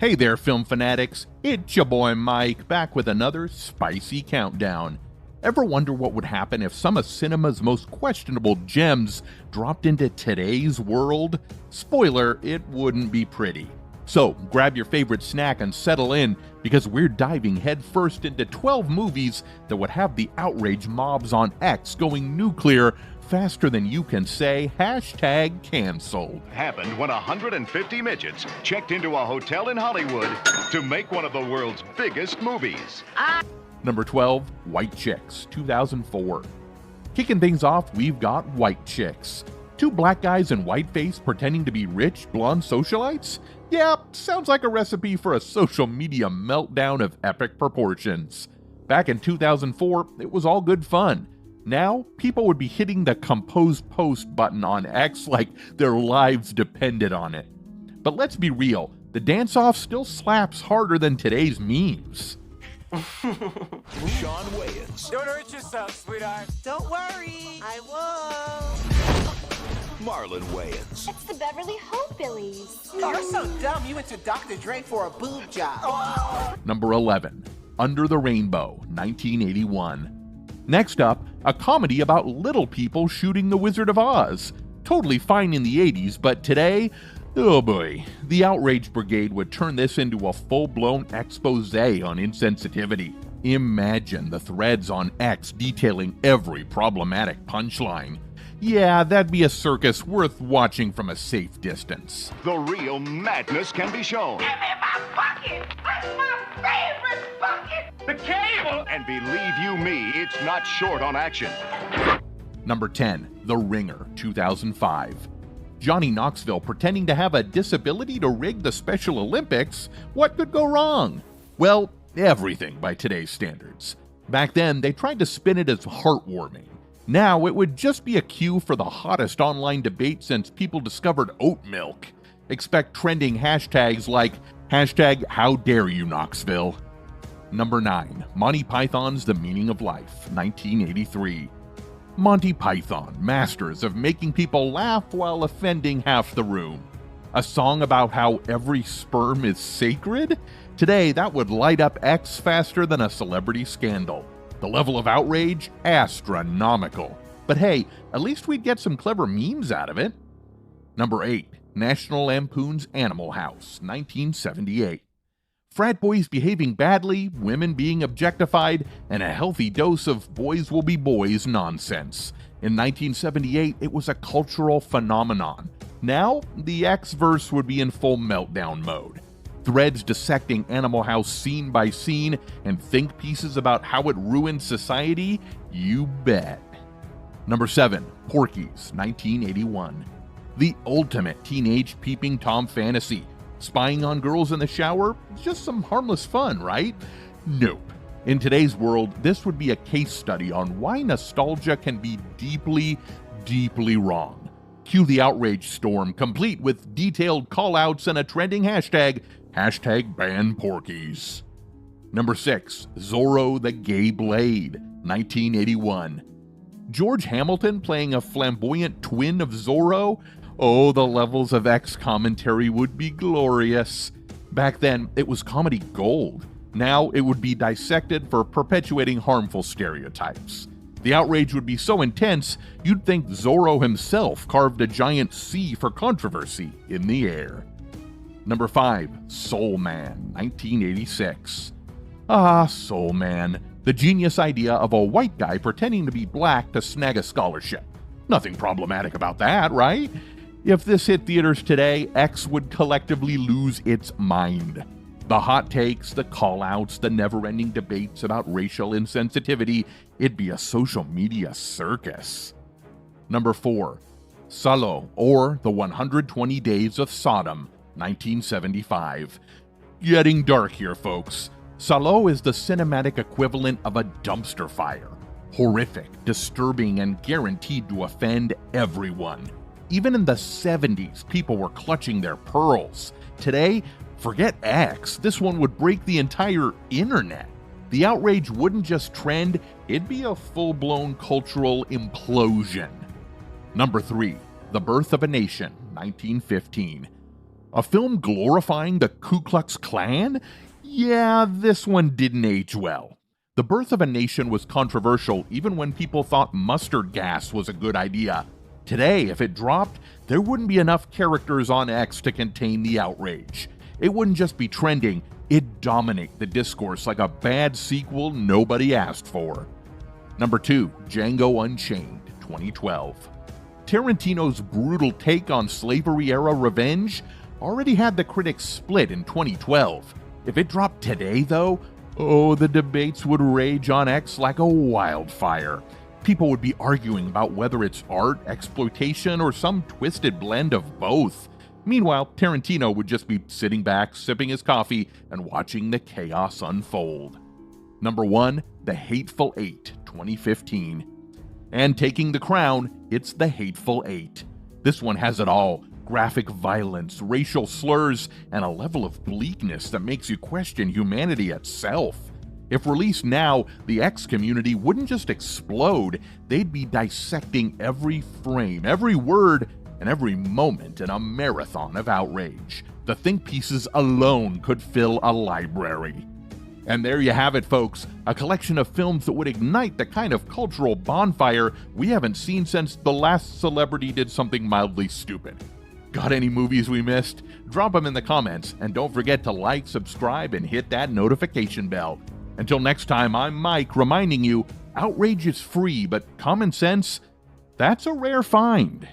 Hey there, film fanatics, it's your boy Mike, back with another spicy countdown. Ever wonder what would happen if some of cinema's most questionable gems dropped into today's world? Spoiler, it wouldn't be pretty. So grab your favorite snack and settle in, because we're diving headfirst into 12 movies that would have the outrage mobs on X going nuclear faster than you can say #canceled. Happened when 150 midgets checked into a hotel in Hollywood to make one of the world's biggest movies. Number 12, White Chicks, 2004. Kicking things off, we've got White Chicks. Two black guys in whiteface pretending to be rich, blonde socialites? Yeah, sounds like a recipe for a social media meltdown of epic proportions. Back in 2004, it was all good fun. Now, people would be hitting the compose post button on X like their lives depended on it. But let's be real, the dance-off still slaps harder than today's memes. Sean Wayans. Don't hurt yourself, sweetheart. Don't worry, I won't. Marlon Wayans. It's the Beverly Hillbillies. You're so dumb you went to Dr. Dre for a boob job. Number 11, Under the Rainbow, 1981. Next up, a comedy about little people shooting the Wizard of Oz. Totally fine in the 80s, but today, oh boy, the Outrage Brigade would turn this into a full-blown expose on insensitivity. Imagine the threads on X detailing every problematic punchline. Yeah, that'd be a circus worth watching from a safe distance. The real madness can be shown. Give me my bucket! That's my favorite bucket! The cable! And believe you me, it's not short on action. Number 10, The Ringer, 2005. Johnny Knoxville pretending to have a disability to rig the Special Olympics? What could go wrong? Well, everything by today's standards. Back then, they tried to spin it as heartwarming. Now, it would just be a cue for the hottest online debate since people discovered oat milk. Expect trending hashtags like #HowDareYou Knoxville. Number 9, Monty Python's The Meaning of Life, 1983. Monty Python, masters of making people laugh while offending half the room. A song about how every sperm is sacred? Today, that would light up X faster than a celebrity scandal. The level of outrage? Astronomical. But hey, at least we'd get some clever memes out of it. Number 8, National Lampoon's Animal House, 1978. Frat boys behaving badly, women being objectified, and a healthy dose of boys will be boys nonsense. In 1978, it was a cultural phenomenon. Now, the X-verse would be in full meltdown mode. Threads dissecting Animal House scene by scene and think pieces about how it ruined society? You bet. Number 7, Porky's, 1981. The ultimate teenage peeping Tom fantasy. Spying on girls in the shower? Just some harmless fun, right? Nope. In today's world, this would be a case study on why nostalgia can be deeply, deeply wrong. Cue the outrage storm, complete with detailed callouts and a trending hashtag ban Porkies. Number 6, Zorro the Gay Blade, 1981. George Hamilton playing a flamboyant twin of Zorro? Oh, the levels of X commentary would be glorious. Back then, it was comedy gold. Now, it would be dissected for perpetuating harmful stereotypes. The outrage would be so intense, you'd think Zorro himself carved a giant C for controversy in the air. Number 5, Soul Man, 1986. Ah, Soul Man, the genius idea of a white guy pretending to be black to snag a scholarship. Nothing problematic about that, right? If this hit theaters today, X would collectively lose its mind. The hot takes, the call-outs, the never-ending debates about racial insensitivity, it'd be a social media circus. Number 4, Salò, or The 120 Days of Sodom, 1975. Getting dark here, folks. Salò is the cinematic equivalent of a dumpster fire. Horrific, disturbing, and guaranteed to offend everyone. Even in the 70s, people were clutching their pearls. Today, forget X, this one would break the entire internet. The outrage wouldn't just trend, it'd be a full-blown cultural implosion. Number 3, The Birth of a Nation, 1915. A film glorifying the Ku Klux Klan? Yeah, this one didn't age well. The Birth of a Nation was controversial even when people thought mustard gas was a good idea. Today, if it dropped, there wouldn't be enough characters on X to contain the outrage. It wouldn't just be trending, it'd dominate the discourse like a bad sequel nobody asked for. Number 2, Django Unchained, 2012. Tarantino's brutal take on slavery-era revenge already had the critics split in 2012. If it dropped today, though, the debates would rage on X like a wildfire. People would be arguing about whether it's art, exploitation, or some twisted blend of both. Meanwhile, Tarantino would just be sitting back, sipping his coffee, and watching the chaos unfold. Number 1, The Hateful Eight, 2015. And taking the crown, it's The Hateful Eight. This one has it all: graphic violence, racial slurs, and a level of bleakness that makes you question humanity itself. If released now, the X community wouldn't just explode, they'd be dissecting every frame, every word, and every moment in a marathon of outrage. The think pieces alone could fill a library. And there you have it, folks, a collection of films that would ignite the kind of cultural bonfire we haven't seen since the last celebrity did something mildly stupid. Got any movies we missed? Drop them in the comments, and don't forget to like, subscribe, and hit that notification bell. Until next time, I'm Mike, reminding you, outrage is free, but common sense, that's a rare find.